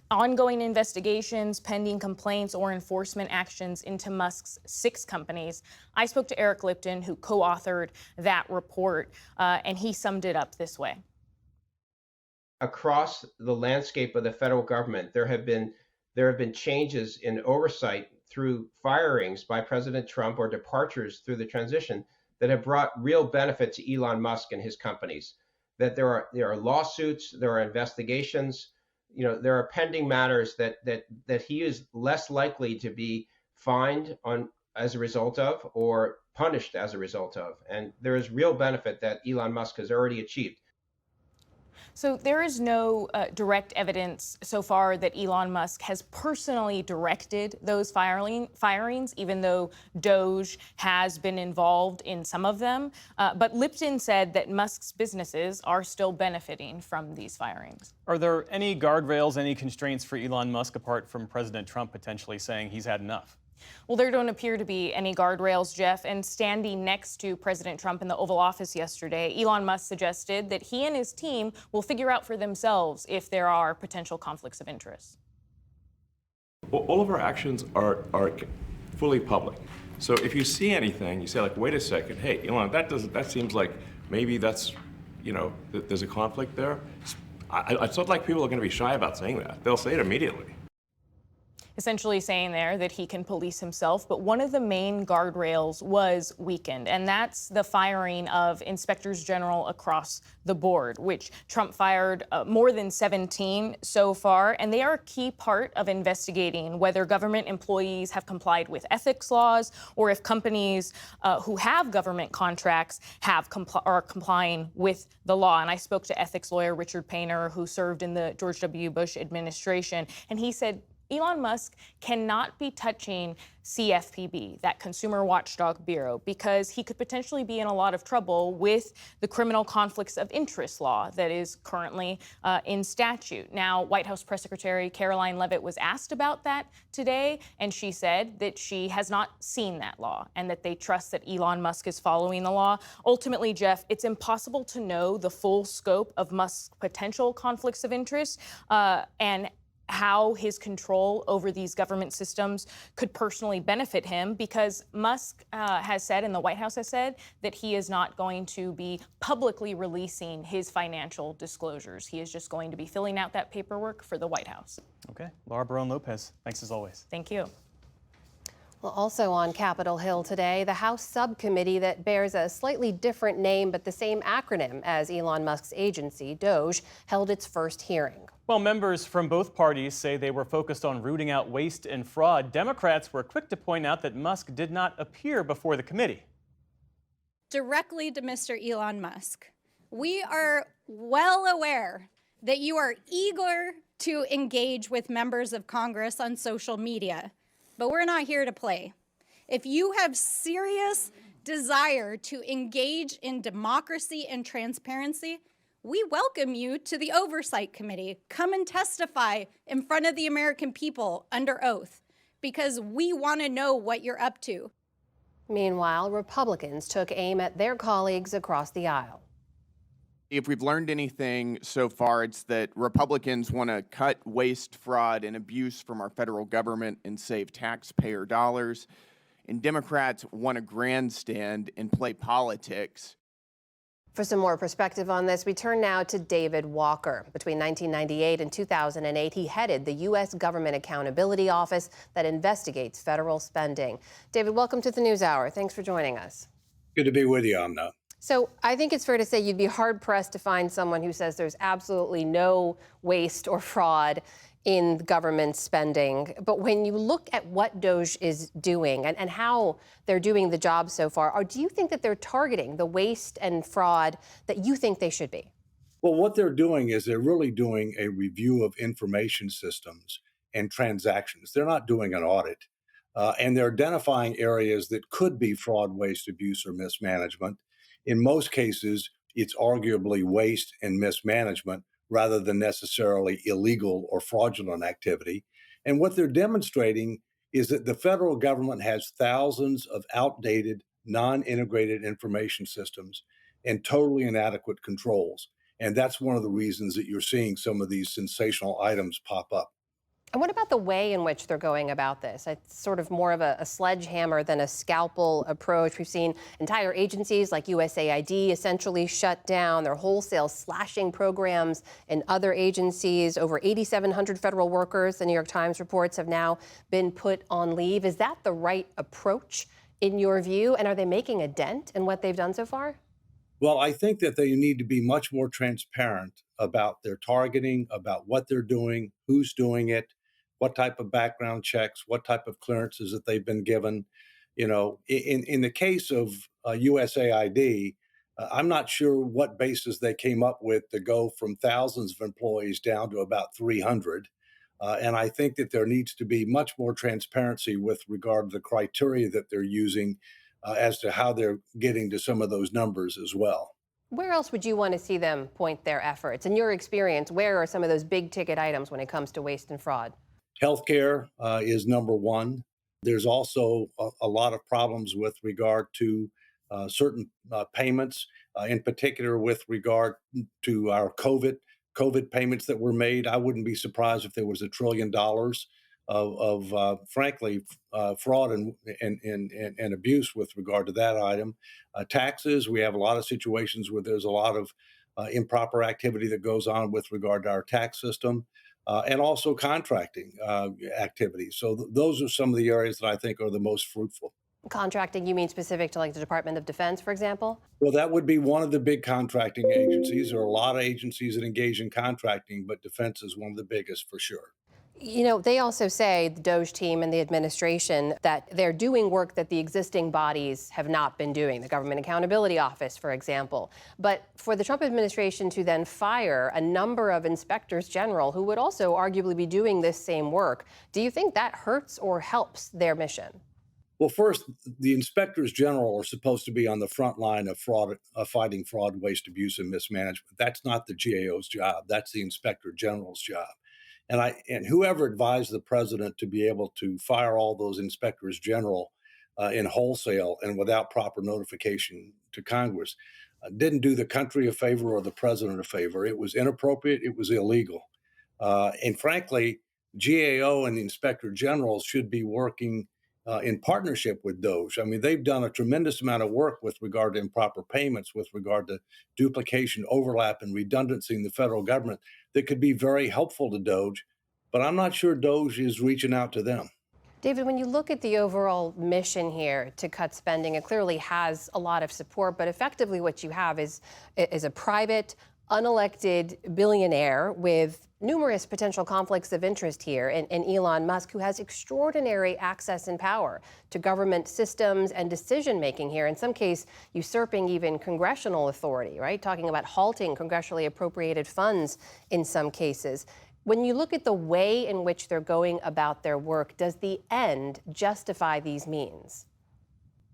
ongoing investigations, pending complaints, or enforcement actions into Musk's 6 companies. I spoke to Eric Lipton, who co-authored that report, and he summed it up this way. Across the landscape of the federal government, there have been changes in oversight through firings by President Trump or departures through the transition that have brought real benefit to Elon Musk and his companies. That there are lawsuits, there are investigations, there are pending matters that he is less likely to be fined on as a result of or punished as a result of. And there is real benefit that Elon Musk has already achieved. So there is no direct evidence so far that Elon Musk has personally directed those firings, even though Doge has been involved in some of them. But Lipton said that Musk's businesses are still benefiting from these firings. Are there any guardrails, any constraints for Elon Musk apart from President Trump potentially saying he's had enough? Well, there don't appear to be any guardrails, Jeff. And standing next to President Trump in the Oval Office yesterday, Elon Musk suggested that he and his team will figure out for themselves if there are potential conflicts of interest. All of our actions are fully public. So if you see anything, you say, like, wait a second, hey, Elon, that seems like maybe that's, there's a conflict there. It's not like people are going to be shy about saying that. They'll say it immediately. Essentially saying there that he can police himself, but one of the main guardrails was weakened, and that's the firing of inspectors general across the board, which Trump fired more than 17 so far, and they are a key part of investigating whether government employees have complied with ethics laws or if companies who have government contracts are complying with the law. And I spoke to ethics lawyer Richard Painter, who served in the George W. Bush administration, and he said Elon Musk cannot be touching CFPB, that Consumer Watchdog Bureau, because he could potentially be in a lot of trouble with the criminal conflicts of interest law that is currently in statute. Now, White House Press Secretary Caroline Leavitt was asked about that today, and she said that she has not seen that law and that they trust that Elon Musk is following the law. Ultimately, Jeff, it's impossible to know the full scope of Musk's potential conflicts of interest and how his control over these government systems could personally benefit him, because Musk has said, and the White House has said, that he is not going to be publicly releasing his financial disclosures. He is just going to be filling out that paperwork for the White House. Okay. Laura Barone-Lopez, thanks as always. Thank you. Well, also on Capitol Hill today, the House subcommittee that bears a slightly different name but the same acronym as Elon Musk's agency, Doge, held its first hearing. While members from both parties say they were focused on rooting out waste and fraud, Democrats were quick to point out that Musk did not appear before the committee. Directly to Mr. Elon Musk, we are well aware that you are eager to engage with members of Congress on social media, but we're not here to play. If you have serious desire to engage in democracy and transparency, we welcome you to the Oversight Committee. Come and testify in front of the American people under oath, because we want to know what you're up to. Meanwhile, Republicans took aim at their colleagues across the aisle. If we've learned anything so far, it's that Republicans want to cut waste, fraud, and abuse from our federal government and save taxpayer dollars. And Democrats want to grandstand and play politics. For some more perspective on this, we turn now to David Walker. Between 1998 and 2008, he headed the U.S. Government Accountability Office that investigates federal spending. David, welcome to the NewsHour. Thanks for joining us. Good to be with you, Amna. So I think it's fair to say you'd be hard-pressed to find someone who says there's absolutely no waste or fraud in government spending. But when you look at what DOGE is doing and how they're doing the job so far, or do you think that they're targeting the waste and fraud that you think they should be? Well, what they're doing is they're really doing a review of information systems and transactions. They're not doing an audit. And they're identifying areas that could be fraud, waste, abuse, or mismanagement. In most cases, it's arguably waste and mismanagement rather than necessarily illegal or fraudulent activity. And what they're demonstrating is that the federal government has thousands of outdated, non-integrated information systems and totally inadequate controls. And that's one of the reasons that you're seeing some of these sensational items pop up. And what about the way in which they're going about this? It's sort of more of a sledgehammer than a scalpel approach. We've seen entire agencies like USAID essentially shut down. They're wholesale slashing programs in other agencies. Over 8,700 federal workers, the New York Times reports, have now been put on leave. Is that the right approach in your view? And are they making a dent in what they've done so far? Well, I think that they need to be much more transparent about their targeting, about what they're doing, who's doing it, what type of background checks, what type of clearances that they've been given. You know, in the case of USAID, I'm not sure what basis they came up with to go from thousands of employees down to about 300. And I think that there needs to be much more transparency with regard to the criteria that they're using as to how they're getting to some of those numbers as well. Where else would you want to see them point their efforts? In your experience, where are some of those big ticket items when it comes to waste and fraud? Healthcare is number one. There's also a lot of problems with regard to certain payments, in particular with regard to our COVID payments that were made. I wouldn't be surprised if there was $1 trillion of frankly, fraud and abuse with regard to that item. Taxes, we have a lot of situations where there's a lot of improper activity that goes on with regard to our tax system. And also contracting activities. So those are some of the areas that I think are the most fruitful. Contracting, you mean specific to like the Department of Defense, for example? Well, that would be one of the big contracting agencies. There are a lot of agencies that engage in contracting, but defense is one of the biggest for sure. You know, they also say, the DOGE team and the administration, that they're doing work that the existing bodies have not been doing, the Government Accountability Office, for example. But for the Trump administration to then fire a number of inspectors general who would also arguably be doing this same work, do you think that hurts or helps their mission? Well, first, the inspectors general are supposed to be on the front line of fraud, fighting fraud, waste, abuse, and mismanagement. That's not the GAO's job. That's the inspector general's job. And whoever advised the president to be able to fire all those inspectors general in wholesale and without proper notification to Congress didn't do the country a favor or the president a favor. It was inappropriate. It was illegal. And frankly, GAO and the inspector generals should be working in partnership with DOGE. I mean, they've done a tremendous amount of work with regard to improper payments, with regard to duplication, overlap, and redundancy in the federal government that could be very helpful to DOGE, but I'm not sure DOGE is reaching out to them. David, when you look at the overall mission here to cut spending, it clearly has a lot of support, but effectively what you have is a private, unelected billionaire with numerous potential conflicts of interest here in Elon Musk, who has extraordinary access and power to government systems and decision-making here, in some case usurping even congressional authority, right? Talking about halting congressionally appropriated funds in some cases. When you look at the way in which they're going about their work, does the end justify these means?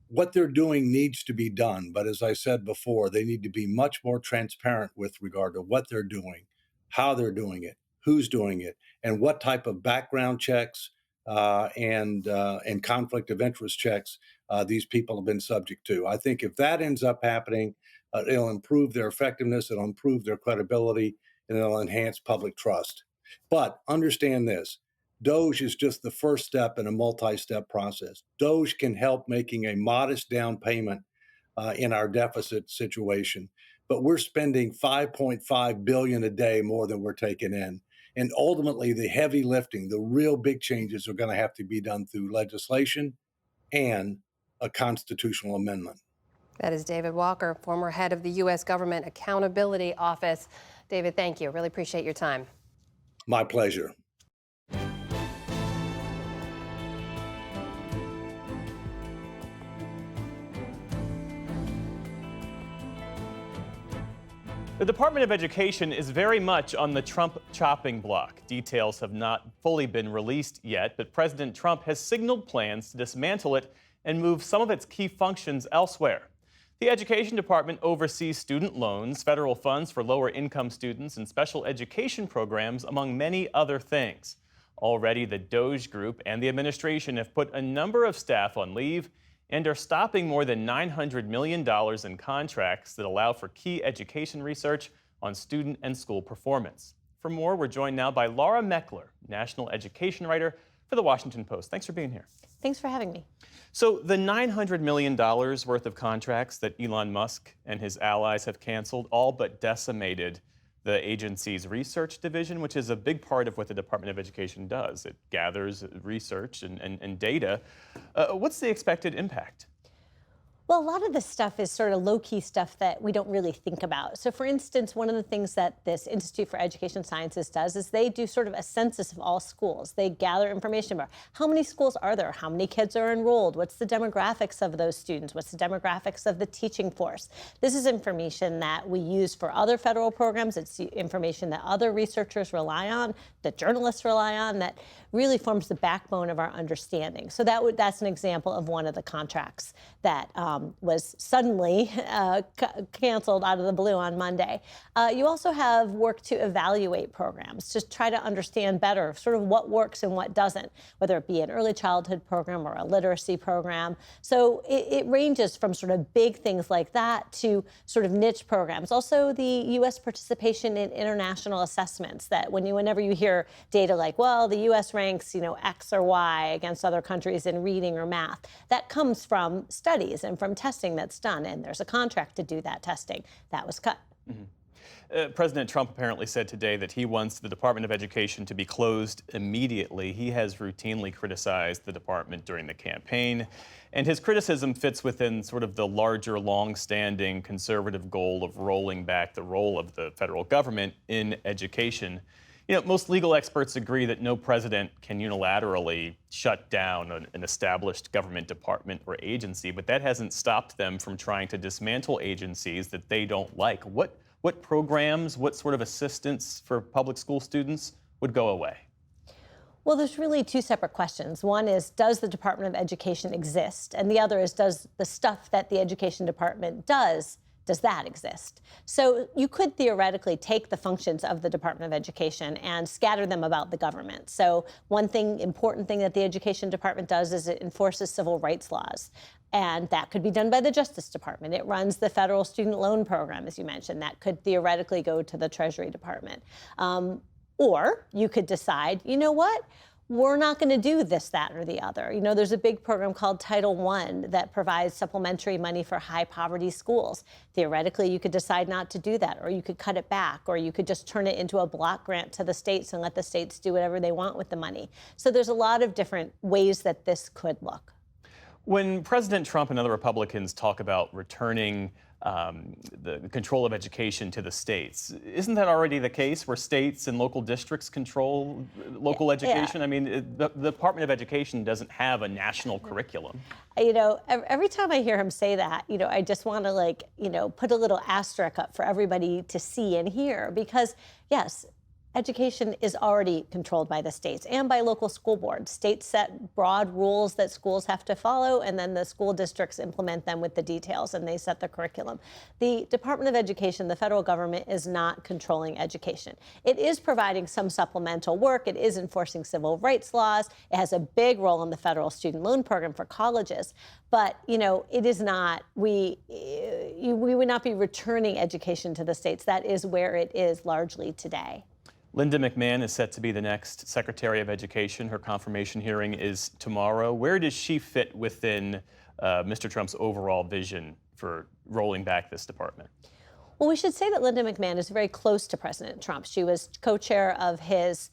What they're doing needs to be done, but as I said before, they need to be much more transparent with regard to what they're doing, how they're doing it, who's doing it, and what type of background checks and conflict of interest checks these people have been subject to. I think if that ends up happening, It'll improve their effectiveness, it'll improve their credibility, and it'll enhance public trust. But understand this, DOGE is just the first step in a multi-step process. DOGE can help making a modest down payment in our deficit situation, but we're spending $5.5 billion a day more than we're taking in. And ultimately, the heavy lifting, the real big changes are going to have to be done through legislation and a constitutional amendment. That is David Walker, former head of the U.S. Government Accountability Office. David, thank you. Really appreciate your time. My pleasure. The Department of Education is very much on the Trump chopping block. Details have not fully been released yet, but President Trump has signaled plans to dismantle it and move some of its key functions elsewhere. The Education Department oversees student loans, federal funds for lower-income students, and special education programs, among many other things. Already, the DOGE Group and the administration have put a number of staff on leave and are stopping more than $900 million in contracts that allow for key education research on student and school performance. For more, we're joined now by Laura Meckler, national education writer for The Washington Post. Thanks for being here. Thanks for having me. So the $900 million worth of contracts that Elon Musk and his allies have canceled all but decimated the agency's research division, which is a big part of what the Department of Education does. It gathers research and data. What's the expected impact? Well, a lot of this stuff is sort of low-key stuff that we don't really think about. So, for instance, one of the things that this Institute for Education Sciences does is they do sort of a census of all schools. They gather information about how many schools are there, how many kids are enrolled, what's the demographics of those students, what's the demographics of the teaching force. This is information that we use for other federal programs. It's information that other researchers rely on, that journalists rely on, that really forms the backbone of our understanding. So that's an example of one of the contracts that was suddenly canceled out of the blue on Monday. You also have work to evaluate programs, to try to understand better sort of what works and what doesn't, whether it be an early childhood program or a literacy program. So it ranges from sort of big things like that to sort of niche programs. Also, the U.S. participation in international assessments, that whenever you hear data like, well, the U.S. ranks, X or Y against other countries in reading or math, that comes from studies and from testing that's done, and there's a contract to do that testing. That was cut. Mm-hmm. President Trump apparently said today that he wants the Department of Education to be closed immediately. He has routinely criticized the department during the campaign, and his criticism fits within sort of the larger, long-standing conservative goal of rolling back the role of the federal government in education. Most legal experts agree that no president can unilaterally shut down an established government department or agency, but that hasn't stopped them from trying to dismantle agencies that they don't like. What programs, what sort of assistance for public school students would go away? Well, there's really two separate questions. One is, does the Department of Education exist? And the other is, does the stuff that the Education Department does that exist? So you could theoretically take the functions of the Department of Education and scatter them about the government. So one important thing that the Education Department does is it enforces civil rights laws. And that could be done by the Justice Department. It runs the federal student loan program, as you mentioned. That could theoretically go to the Treasury Department. Or you could decide, you know what? We're not going to do this, that, or the other. There's a big program called Title I that provides supplementary money for high poverty schools. Theoretically, you could decide not to do that, or you could cut it back, or you could just turn it into a block grant to the states and let the states do whatever they want with the money. So there's a lot of different ways that this could look. When President Trump and other Republicans talk about returning the control of education to the states, isn't that already the case where states and local districts control local education? Yeah. I mean, the Department of Education doesn't have a national curriculum. Every time I hear him say that, I just want to put a little asterisk up for everybody to see and hear, because yes, education is already controlled by the states and by local school boards. States set broad rules that schools have to follow, and then the school districts implement them with the details, and they set the curriculum. The Department of Education, the federal government, is not controlling education. It is providing some supplemental work. It is enforcing civil rights laws. It has a big role in the federal student loan program for colleges. But, it is not, we would not be returning education to the states. That is where it is largely today. Linda McMahon is set to be the next Secretary of Education. Her confirmation hearing is tomorrow. Where does she fit within Mr. Trump's overall vision for rolling back this department? Well, we should say that Linda McMahon is very close to President Trump. She was co-chair of his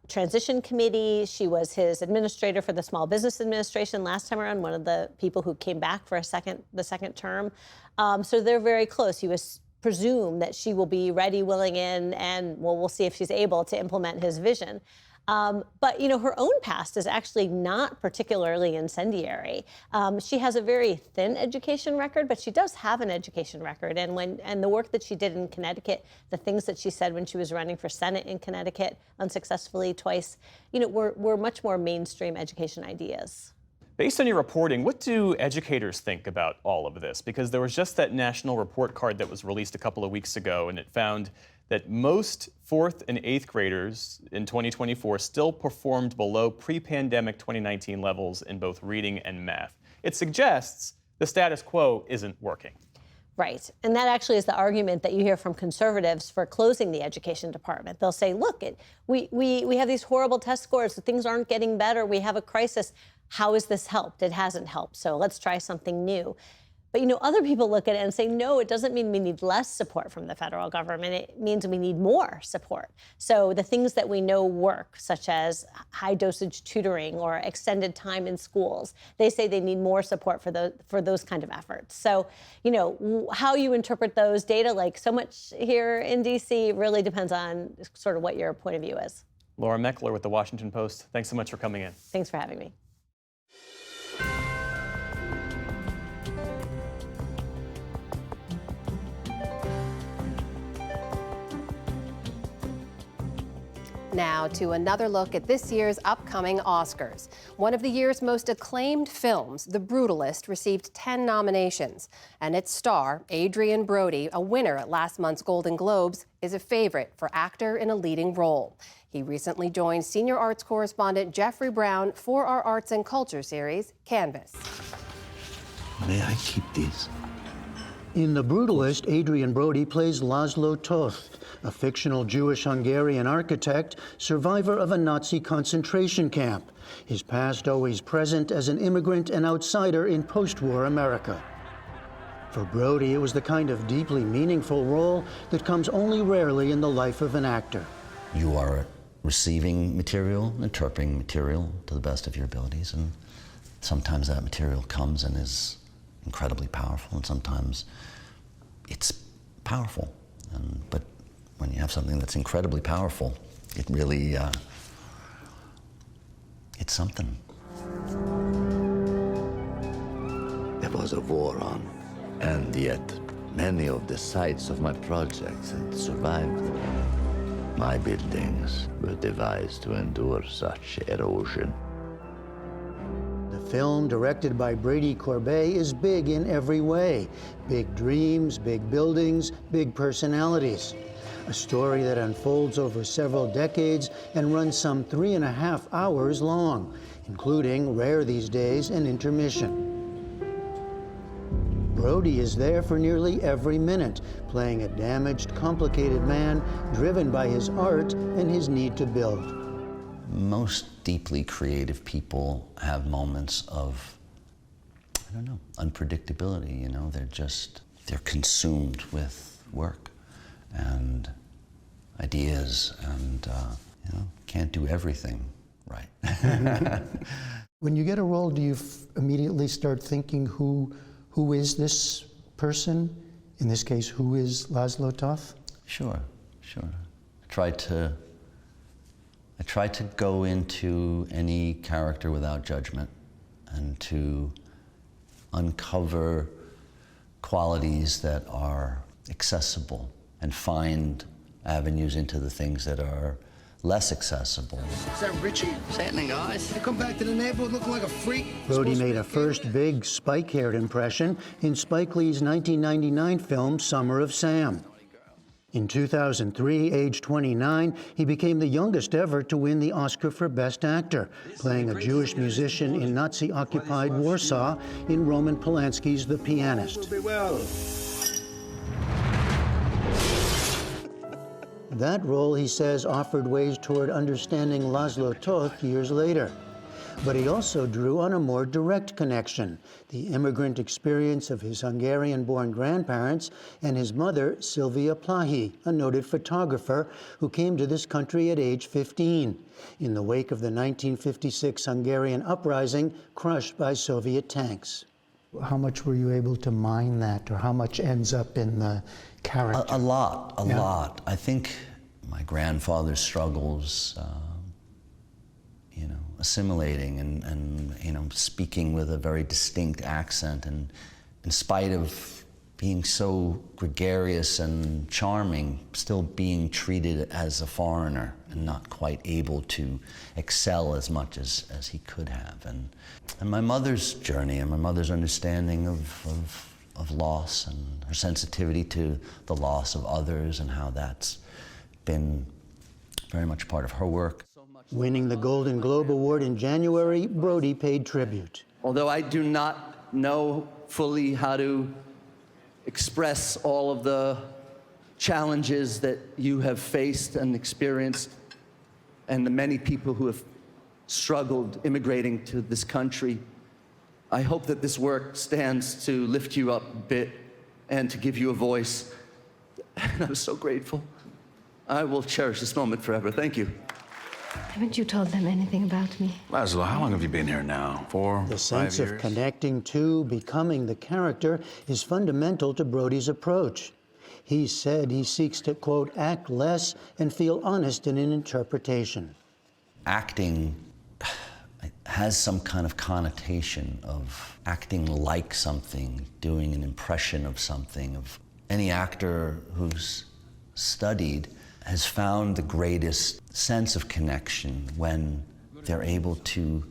transition committee. She was his administrator for the Small Business Administration last time around, one of the people who came back for the second term. So they're very close. He was presume that she will be ready, willing, and we'll see if she's able to implement his vision. But, her own past is actually not particularly incendiary. She has a very thin education record, but she does have an education record. And the work that she did in Connecticut, the things that she said when she was running for Senate in Connecticut unsuccessfully twice, were much more mainstream education ideas. Based on your reporting, what do educators think about all of this? Because there was just that national report card that was released a couple of weeks ago, and it found that most 4th and 8th graders in 2024 still performed below pre-pandemic 2019 levels in both reading and math. It suggests the status quo isn't working. Right. And that actually is the argument that you hear from conservatives for closing the education department. They'll say, look, we have these horrible test scores. Things aren't getting better. We have a crisis. How has this helped? It hasn't helped. So let's try something new. But, other people look at it and say, no, it doesn't mean we need less support from the federal government. It means we need more support. So the things that we know work, such as high dosage tutoring or extended time in schools, they say they need more support for those kind of efforts. So, how you interpret those data, like so much here in D.C., really depends on sort of what your point of view is. Laura Meckler with The Washington Post, thanks so much for coming in. Thanks for having me. Now to another look at this year's upcoming Oscars. One of the year's most acclaimed films, The Brutalist, received 10 nominations. And its star, Adrien Brody, a winner at last month's Golden Globes, is a favorite for actor in a leading role. He recently joined senior arts correspondent Jeffrey Brown for our Arts and Culture series, Canvas. May I keep these? In The Brutalist, Adrien Brody plays Laszlo Toth, a fictional Jewish-Hungarian architect, survivor of a Nazi concentration camp, his past always present as an immigrant and outsider in post-war America. For Brody, it was the kind of deeply meaningful role that comes only rarely in the life of an actor. You are receiving material, interpreting material to the best of your abilities, and sometimes that material comes and is incredibly powerful, and sometimes it's powerful. But when you have something that's incredibly powerful, it really, it's something. There was a war on, and yet many of the sites of my projects had survived. My buildings were devised to endure such erosion. The film, directed by Brady Corbet, is big in every way. Big dreams, big buildings, big personalities. A story that unfolds over several decades and runs some 3.5 hours long, including, rare these days, an intermission. Brody is there for nearly every minute, playing a damaged, complicated man driven by his art and his need to build. Most deeply creative people have moments of, unpredictability, they're consumed with work and ideas and, can't do everything right. When you get a role, do you immediately start thinking who is this person? In this case, who is Laszlo Toth? Sure. I try to go into any character without judgment and to uncover qualities that are accessible and find avenues into the things that are less accessible. Is that Richie? What's happening, guys? You come back to the neighborhood looking like a freak? Brody made a first big spike-haired impression in Spike Lee's 1999 film Summer of Sam. In 2003, age 29, he became the youngest ever to win the Oscar for Best Actor, playing a Jewish musician in Nazi-occupied Warsaw in Roman Polanski's The Pianist. That role, he says, offered ways toward understanding Laszlo Toth years later. But he also drew on a more direct connection, the immigrant experience of his Hungarian-born grandparents and his mother, Sylvia Plahy, a noted photographer who came to this country at age 15, in the wake of the 1956 Hungarian uprising crushed by Soviet tanks. How much were you able to mine that, or how much ends up in the character? A lot. I think my grandfather's struggles, assimilating and speaking with a very distinct accent, and in spite of being so gregarious and charming, still being treated as a foreigner and not quite able to excel as much as he could have. And my mother's journey and my mother's understanding of loss and her sensitivity to the loss of others and how that's been very much part of her work. Winning the Golden Globe Award in January, Brody paid tribute. Although I do not know fully how to express all of the challenges that you have faced and experienced, and the many people who have struggled immigrating to this country, I hope that this work stands to lift you up a bit and to give you a voice. And I'm so grateful. I will cherish this moment forever. Thank you. Haven't you told them anything about me? Laszlo, how long have you been here now? 4, 5 years? The sense of connecting to, becoming the character is fundamental to Brody's approach. He said he seeks to, quote, act less and feel honest in an interpretation. Acting has some kind of connotation of acting like something, doing an impression of something. Of any actor who's studied has found the greatest sense of connection when they're able to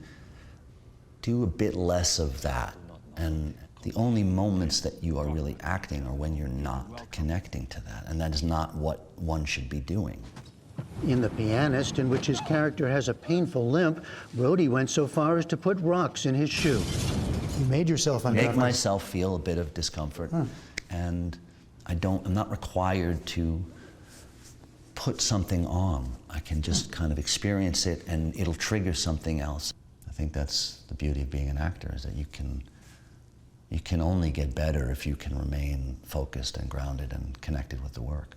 do a bit less of that. And the only moments that you are really acting are when you're not connecting to that. And that is not what one should be doing. In The Pianist, in which his character has a painful limp, Brody went so far as to put rocks in his shoe. You made yourself uncomfortable. Make myself feel a bit of discomfort. And I'm not required to put something on. I can just kind of experience it and it'll trigger something else. I think that's the beauty of being an actor, is that you can only get better if you can remain focused and grounded and connected with the work.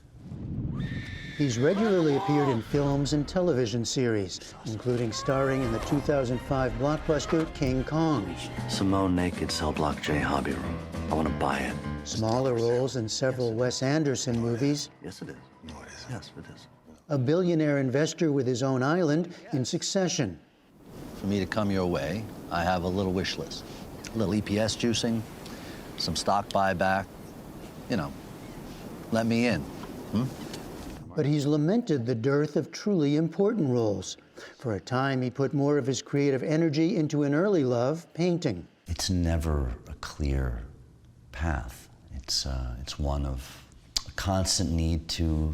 He's regularly appeared in films and television series, including starring in the 2005 blockbuster King Kong. Simone Naked Cell Block J Hobby Room. I want to buy it. Smaller roles in several Wes Anderson movies. Yes, it is. No, it is. Yes, it is. A billionaire investor with his own island in Succession. For me to come your way, I have a little wish list. A little EPS juicing, some stock buyback, let me in. But he's lamented the dearth of truly important roles. For a time, he put more of his creative energy into an early love, painting. It's never a clear path. It's one of a constant need to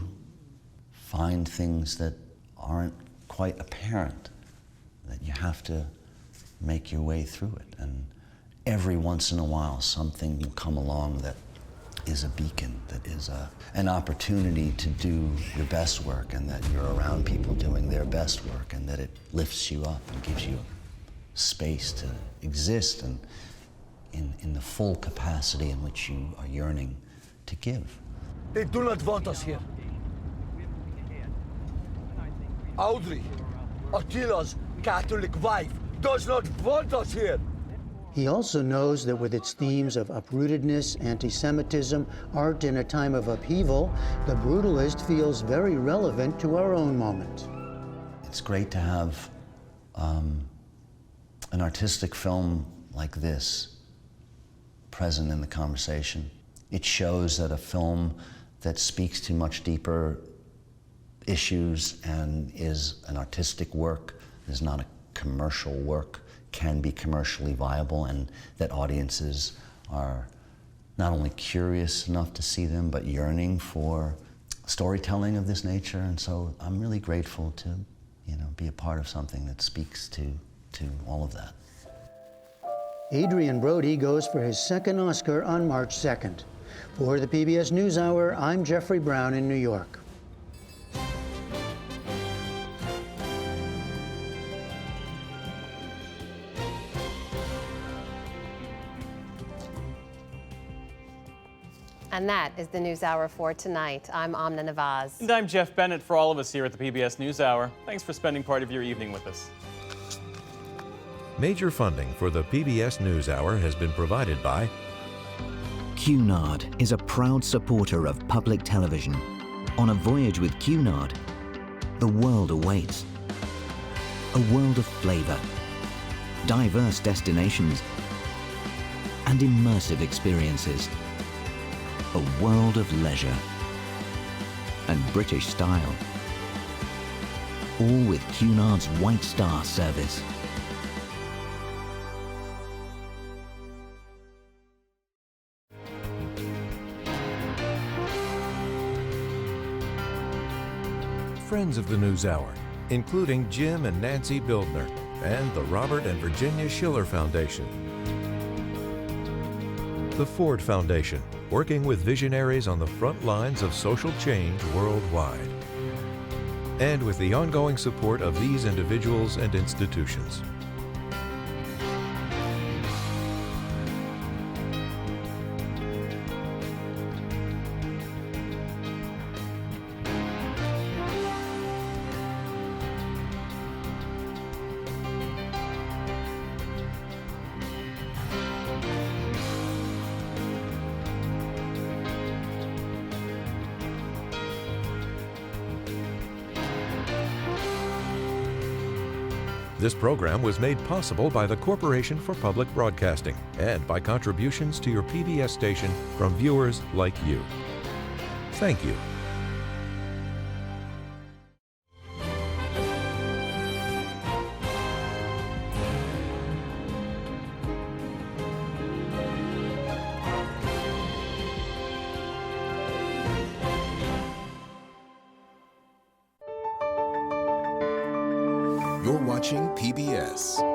find things that aren't quite apparent, that you have to make your way through it. And every once in a while, something will come along that is a beacon, that is an opportunity to do your best work, and that you're around people doing their best work, and that it lifts you up and gives you space to exist and in the full capacity in which you are yearning to give. They do not want us here. Audrey, Attila's Catholic wife, does not want us here. He also knows that with its themes of uprootedness, anti-Semitism, art in a time of upheaval, The Brutalist feels very relevant to our own moment. It's great to have an artistic film like this present in the conversation. It shows that a film that speaks to much deeper issues and is an artistic work, is not a commercial work, can be commercially viable, and that audiences are not only curious enough to see them, but yearning for storytelling of this nature. And so I'm really grateful to, be a part of something that speaks to all of that. Adrian Brody goes for his second Oscar on March 2nd. For the PBS NewsHour, I'm Jeffrey Brown in New York. And that is the NewsHour for tonight. I'm Amna Nawaz. And I'm Jeff Bennett. For all of us here at the PBS NewsHour, thanks for spending part of your evening with us. Major funding for the PBS NewsHour has been provided by Cunard is a proud supporter of public television. On a voyage with Cunard, the world awaits. A world of flavor, diverse destinations, and immersive experiences. A world of leisure and British style. All with Cunard's White Star service. Friends of the NewsHour, including Jim and Nancy Bildner and the Robert and Virginia Schiller Foundation. The Ford Foundation, working with visionaries on the front lines of social change worldwide. And with the ongoing support of these individuals and institutions. This program was made possible by the Corporation for Public Broadcasting and by contributions to your PBS station from viewers like you. Thank you. You're watching PBS.